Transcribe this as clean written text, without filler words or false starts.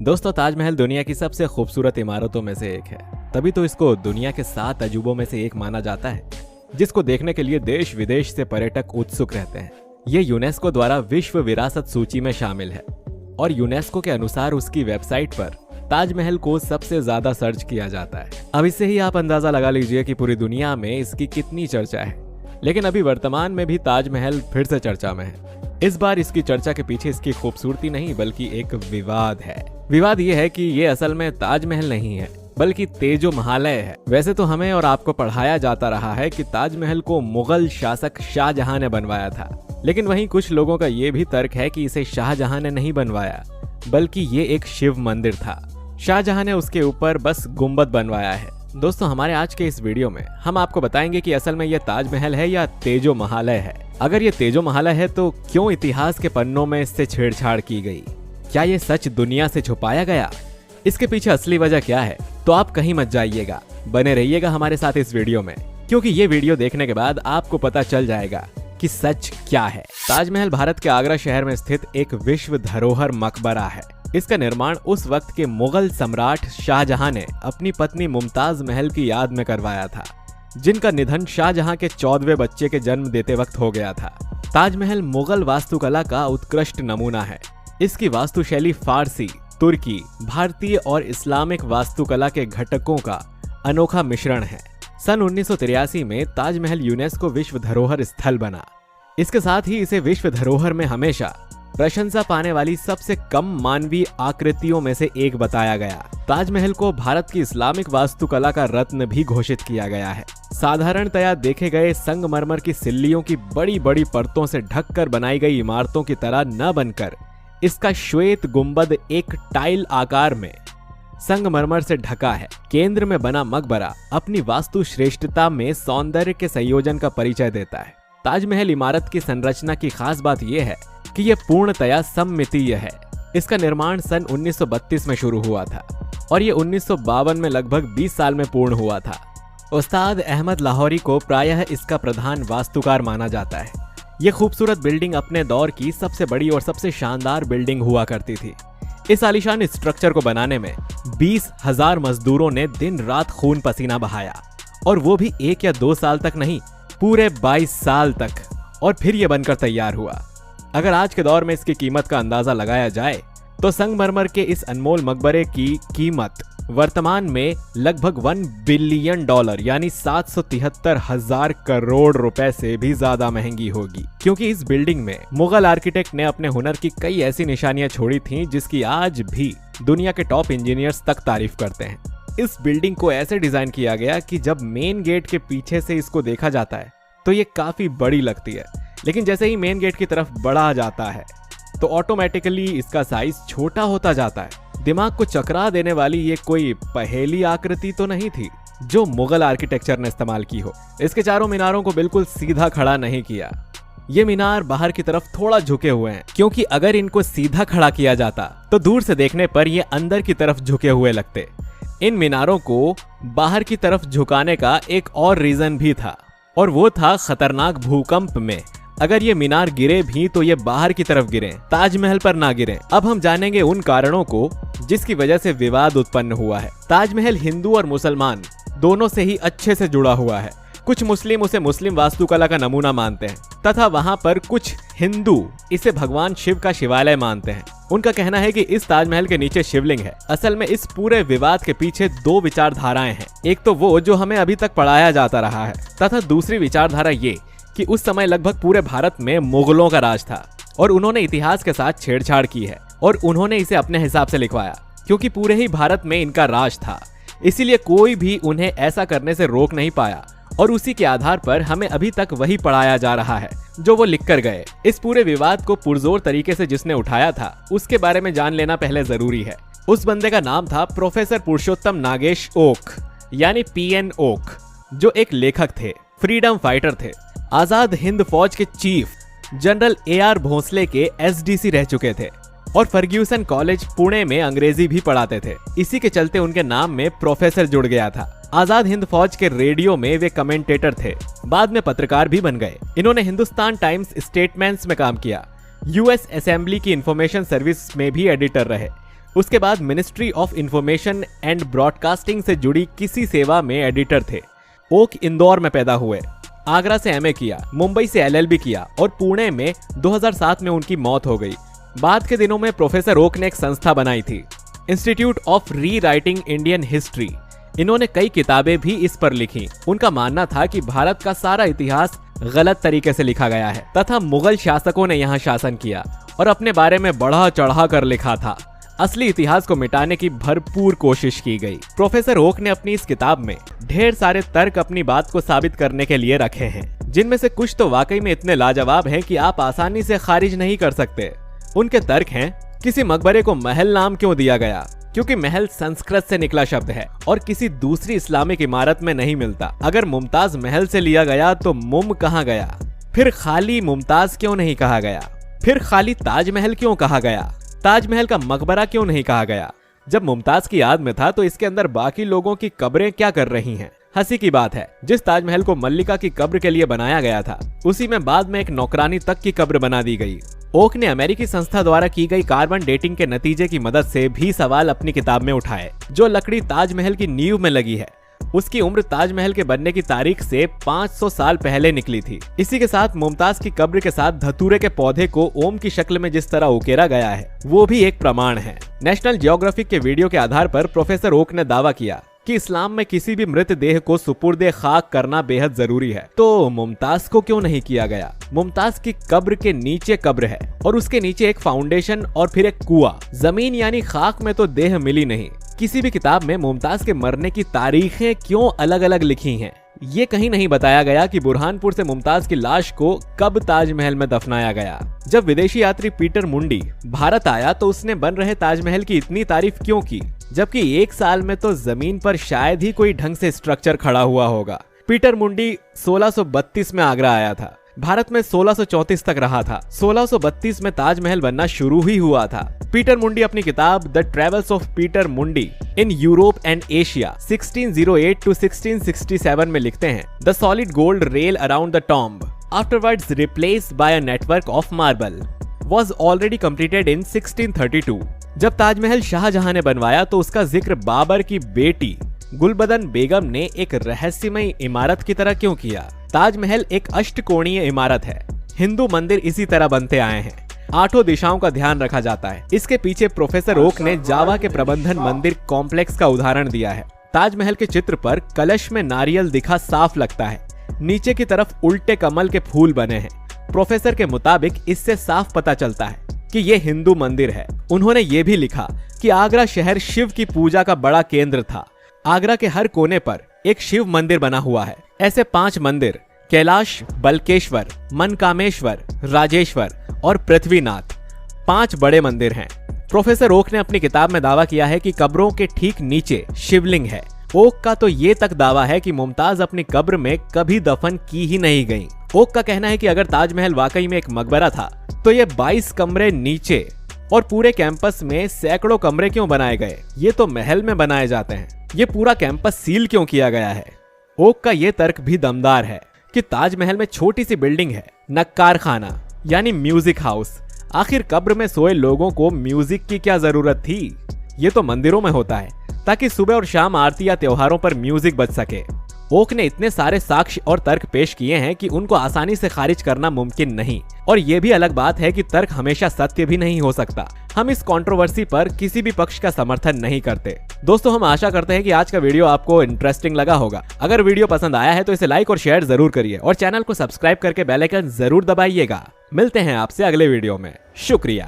दोस्तों, ताजमहल दुनिया की सबसे खूबसूरत इमारतों में से एक है। तभी तो इसको दुनिया के 7 अजूबों में से एक माना जाता है, जिसको देखने के लिए देश विदेश से पर्यटक उत्सुक रहते हैं। ये यूनेस्को द्वारा विश्व विरासत सूची में शामिल है और यूनेस्को के अनुसार उसकी वेबसाइट पर ताजमहल को सबसे ज्यादा सर्च किया जाता है। अब इससे ही आप अंदाजा लगा लीजिए कि पूरी दुनिया में इसकी कितनी चर्चा है। लेकिन अभी वर्तमान में भी ताजमहल फिर से चर्चा में है। इस बार इसकी चर्चा के पीछे इसकी खूबसूरती नहीं बल्कि एक विवाद है। विवाद ये है कि ये असल में ताजमहल नहीं है बल्कि तेजो महालय है। वैसे तो हमें और आपको पढ़ाया जाता रहा है कि ताजमहल को मुगल शासक शाहजहां ने बनवाया था, लेकिन वहीं कुछ लोगों का ये भी तर्क है कि इसे शाहजहां ने नहीं बनवाया बल्कि ये एक शिव मंदिर था। शाहजहां ने उसके ऊपर बस गुंबद बनवाया है। दोस्तों, हमारे आज के इस वीडियो में हम आपको बताएंगे कि असल में यह ताजमहल है या तेजो महालय है। अगर ये तेजो महालय है तो क्यों इतिहास के पन्नों में इससे छेड़छाड़ की गई? क्या ये सच दुनिया से छुपाया गया? इसके पीछे असली वजह क्या है? तो आप कहीं मत जाइएगा, बने रहिएगा हमारे साथ इस वीडियो में, क्योंकि ये वीडियो देखने के बाद आपको पता चल जाएगा कि सच क्या है। ताजमहल भारत के आगरा शहर में स्थित एक विश्व धरोहर मकबरा है। इसका निर्माण उस वक्त के मुगल सम्राट शाहजहां ने अपनी पत्नी मुमताज महल की याद में करवाया था, जिनका निधन शाहजहां के 14वें बच्चे के जन्म देते वक्त हो गया था। ताजमहल मुगल वास्तुकला का उत्कृष्ट नमूना है। इसकी वास्तुशैली फारसी, तुर्की, भारतीय और इस्लामिक वास्तुकला के घटकों का अनोखा मिश्रण है। सन 1983 में ताजमहल यूनेस्को विश्व धरोहर स्थल बना। इसके साथ ही इसे विश्व धरोहर में हमेशा प्रशंसा पाने वाली सबसे कम मानवीय आकृतियों में से एक बताया गया। ताजमहल को भारत की इस्लामिक वास्तुकला का रत्न भी घोषित किया गया है। साधारणतया देखे गए संगमरमर की सिल्लियों की बड़ी बड़ी परतों से ढककर बनाई गई इमारतों की तरह न बनकर इसका श्वेत गुंबद एक टाइल आकार में संगमरमर से ढका है। केंद्र में बना मकबरा अपनी वास्तु श्रेष्ठता में सौंदर्य के संयोजन का परिचय देता है। ताजमहल इमारत की संरचना की खास बात यह है कि यह पूर्णतया सममितीय है। इसका निर्माण सन 1932 में शुरू हुआ था और यह 1952 में लगभग 20 साल में पूर्ण हुआ था। उस्ताद अहमद लाहौरी को प्रायः इसका प्रधान वास्तुकार माना जाता है। यह खूबसूरत बिल्डिंग अपने दौर की सबसे बड़ी और सबसे शानदार बिल्डिंग हुआ करती थी। इस आलीशान स्ट्रक्चर को बनाने में 20,000 मजदूरों ने दिन रात खून पसीना बहाया, और वो भी 1 या 2 साल तक नहीं, पूरे 22 साल तक, और फिर यह बनकर तैयार हुआ। अगर आज के दौर में इसकी कीमत का अंदाजा लगाया जाए तो संगमरमर के इस अनमोल मकबरे की कीमत वर्तमान में लगभग $1 बिलियन यानी 773,000 करोड़ रुपए से भी ज्यादा महंगी होगी, क्योंकि इस बिल्डिंग में मुगल आर्किटेक्ट ने अपने हुनर की कई ऐसी निशानियां छोड़ी थीं जिसकी आज भी दुनिया के टॉप इंजीनियर्स तक तारीफ करते हैं। इस बिल्डिंग को ऐसे डिजाइन किया गया कि जब मेन गेट के पीछे से इसको देखा जाता है तो ये काफी बड़ी लगती है, लेकिन जैसे ही मेन गेट की तरफ बढ़ा जाता है तो ऑटोमेटिकली इसका साइज छोटा होता जाता है। दिमाग को चकरा देने वाली ये कोई पहेली आकृति तो नहीं थी जो मुगल आर्किटेक्चर ने इस्तेमाल की हो। इसके चारों मीनारों को बिल्कुल सीधा खड़ा नहीं किया। ये मीनार बाहर की तरफ थोड़ा झुके हुए हैं, क्योंकि अगर इनको सीधा खड़ा किया जाता तो दूर से देखने पर ये अंदर की तरफ झुके हुए लगते। इन मीनारों को बाहर की तरफ झुकाने का एक और रीजन भी था, और वो था खतरनाक भूकंप में अगर ये मीनार गिरे भी तो ये बाहर की तरफ गिरे, ताजमहल पर ना गिरे। अब हम जानेंगे उन कारणों को जिसकी वजह से विवाद उत्पन्न हुआ है। ताजमहल हिंदू और मुसलमान दोनों से ही अच्छे से जुड़ा हुआ है। कुछ मुस्लिम उसे मुस्लिम वास्तुकला का नमूना मानते हैं तथा वहां पर कुछ हिंदू इसे भगवान शिव का शिवालय मानते हैं। उनका कहना है कि इस ताजमहल के नीचे शिवलिंग है। असल में इस पूरे विवाद के पीछे 2 विचारधाराएं हैं। एक तो वो जो हमें अभी तक पढ़ाया जाता रहा है, तथा दूसरी विचारधारा ये कि उस समय लगभग पूरे भारत में मुगलों का राज था और उन्होंने इतिहास के साथ छेड़छाड़ की है और उन्होंने इसे अपने हिसाब से लिखवाया, क्योंकि पूरे ही भारत में इनका राज था। इसीलिए कोई भी उन्हें ऐसा करने से रोक नहीं पाया और उसी के आधार पर हमें अभी तक वही पढ़ाया जा रहा है जो वो लिख कर गए। इस पूरे विवाद को पुरजोर तरीके से जिसने उठाया था उसके बारे में जान लेना पहले जरूरी है। उस बंदे का नाम था प्रोफेसर पुरुषोत्तम नागेश ओक, यानी PN ओक, जो एक लेखक थे, फ्रीडम फाइटर थे, आजाद हिंद फौज के चीफ जनरल AR भोसले के SDC रह चुके थे और फर्ग्यूसन कॉलेज पुणे में अंग्रेजी भी पढ़ाते थे। इसी के चलते उनके नाम में प्रोफेसर जुड़ गया था। आजाद हिंद फौज के रेडियो में वे कमेंटेटर थे, बाद में पत्रकार भी बन गए। इन्होंने हिंदुस्तान टाइम्स स्टेटमेंट्स में काम किया, US असेंबली की इंफॉर्मेशन सर्विस में भी एडिटर रहे। उसके बाद ministry of information and broadcasting से जुड़ी किसी सेवा में एडिटर थे। ओक इंदौर में पैदा हुए, आगरा से एमए किया, मुंबई से एलएलबी किया और पुणे में 2007 में उनकी मौत हो गई। बाद के दिनों में प्रोफेसर ओक ने एक संस्था बनाई थी, इंस्टीट्यूट ऑफ री राइटिंग इंडियन हिस्ट्री। इन्होंने कई किताबें भी इस पर लिखी। उनका मानना था कि भारत का सारा इतिहास गलत तरीके से लिखा गया है तथा मुगल शासकों ने यहाँ शासन किया और अपने बारे में बढ़ा चढ़ा कर लिखा था। असली इतिहास को मिटाने की भरपूर कोशिश की गई। प्रोफेसर ओक ने अपनी इस किताब में ढेर सारे तर्क अपनी बात को साबित करने के लिए रखे हैं, जिनमें से कुछ तो वाकई में इतने लाजवाब हैं कि आप आसानी से खारिज नहीं कर सकते। उनके तर्क हैं, किसी मकबरे को महल नाम क्यों दिया गया? क्योंकि महल संस्कृत से निकला शब्द है और किसी दूसरी इस्लामिक इमारत में नहीं मिलता। अगर मुमताज महल से लिया गया तो मुम कहाँ गया? फिर खाली मुमताज क्यों नहीं कहा गया? फिर खाली ताजमहल क्यों कहा गया? ताजमहल का मकबरा क्यों नहीं कहा गया? जब मुमताज की याद में था तो इसके अंदर बाकी लोगों की कब्रें क्या कर रही हैं? हंसी की बात है, जिस ताजमहल को मल्लिका की कब्र के लिए बनाया गया था, उसी में बाद में एक नौकरानी तक की कब्र बना दी गई। ओक ने अमेरिकी संस्था द्वारा की गई कार्बन डेटिंग के नतीजे की मदद से भी सवाल अपनी किताब में उठाए। जो लकड़ी ताजमहल की नींव में लगी है, उसकी उम्र ताजमहल के बनने की तारीख से 500 साल पहले निकली थी। इसी के साथ मुमताज की कब्र के साथ धतूरे के पौधे को ओम की शक्ल में जिस तरह उकेरा गया है, वो भी एक प्रमाण है। नेशनल जियोग्राफिक के वीडियो के आधार पर प्रोफेसर ओक ने दावा किया कि इस्लाम में किसी भी मृत देह को सुपुर्दे खाक करना बेहद जरूरी है। तो मुमताज को क्यों नहीं किया गया? मुमताज की कब्र के नीचे कब्र है और उसके नीचे एक फाउंडेशन और फिर एक कुआं। जमीन यानी खाक में तो देह मिली नहीं। किसी भी किताब में मुमताज के मरने की तारीखें क्यों अलग अलग लिखी हैं? ये कहीं नहीं बताया गया कि बुरहानपुर से मुमताज की लाश को कब ताजमहल में दफनाया गया। जब विदेशी यात्री पीटर मुंडी भारत आया तो उसने बन रहे ताजमहल की इतनी तारीफ क्यों की, जबकि एक साल में तो जमीन पर शायद ही कोई ढंग से स्ट्रक्चर खड़ा हुआ होगा। पीटर मुंडी 1632 में आगरा आया था, भारत में 1634 तक रहा था। 1632 में ताजमहल बनना शुरू ही हुआ था। पीटर मुंडी अपनी किताब द ट्रेवल्स ऑफ पीटर मुंडी in Europe and Asia 1608 to 1667 में लिखते हैं, the solid gold rail around the tomb afterwards replaced by a network of marble was already completed in 1632। जब ताजमहल शाहजहां ने बनवाया तो उसका जिक्र बाबर की बेटी गुलबदन बेगम ने एक रहस्यमय इमारत की तरह क्यों किया? ताजमहल एक अष्टकोणीय इमारत है। हिंदू मंदिर इसी तरह बनते आए हैं। 8 दिशाओं का ध्यान रखा जाता है। इसके पीछे प्रोफेसर ओक ने जावा के प्रबंधन मंदिर कॉम्प्लेक्स का उदाहरण दिया है। ताजमहल के चित्र पर कलश में नारियल दिखा साफ लगता है। नीचे की तरफ उल्टे कमल के फूल बने हैं। प्रोफेसर के मुताबिक इससे साफ पता चलता है कि ये हिंदू मंदिर है। उन्होंने ये भी लिखा कि आगरा शहर शिव की पूजा का बड़ा केंद्र था। आगरा के हर कोने पर एक शिव मंदिर बना हुआ है। ऐसे 5 मंदिर कैलाश, बलकेश्वर, मनकामेश्वर, राजेश्वर और पृथ्वीनाथ 5 बड़े मंदिर हैं। प्रोफेसर ओक ने अपनी किताब में दावा किया है कि कब्रों के ठीक नीचे शिवलिंग है। ओक का तो ये तक दावा है कि मुमताज अपनी कब्र में कभी दफन की ही नहीं गई। ओक का कहना है कि अगर ताजमहल वाकई में एक मकबरा था तो ये 22 कमरे नीचे और पूरे कैंपस में सैकड़ों कमरे क्यों बनाए गए? ये तो महल में बनाए जाते हैं। ये पूरा कैंपस सील क्यों किया गया है? ओक का ये तर्क भी दमदार है कि ताजमहल में छोटी सी बिल्डिंग है, नक्कार खाना यानी म्यूजिक हाउस। आखिर कब्र में सोए लोगों को म्यूजिक की क्या जरूरत थी? ये तो मंदिरों में होता है ताकि सुबह और शाम आरती या त्योहारों पर म्यूजिक बज सके। ओक ने इतने सारे साक्ष्य और तर्क पेश किए हैं कि उनको आसानी से खारिज करना मुमकिन नहीं। और ये भी अलग बात है कि तर्क हमेशा सत्य भी नहीं हो सकता। हम इस कंट्रोवर्सी पर किसी भी पक्ष का समर्थन नहीं करते। दोस्तों, हम आशा करते हैं कि आज का वीडियो आपको इंटरेस्टिंग लगा होगा। अगर वीडियो पसंद आया है तो इसे लाइक और शेयर जरूर करिए और चैनल को सब्सक्राइब करके बेल आइकन जरूर दबाइएगा। मिलते हैं आपसे अगले वीडियो में। शुक्रिया।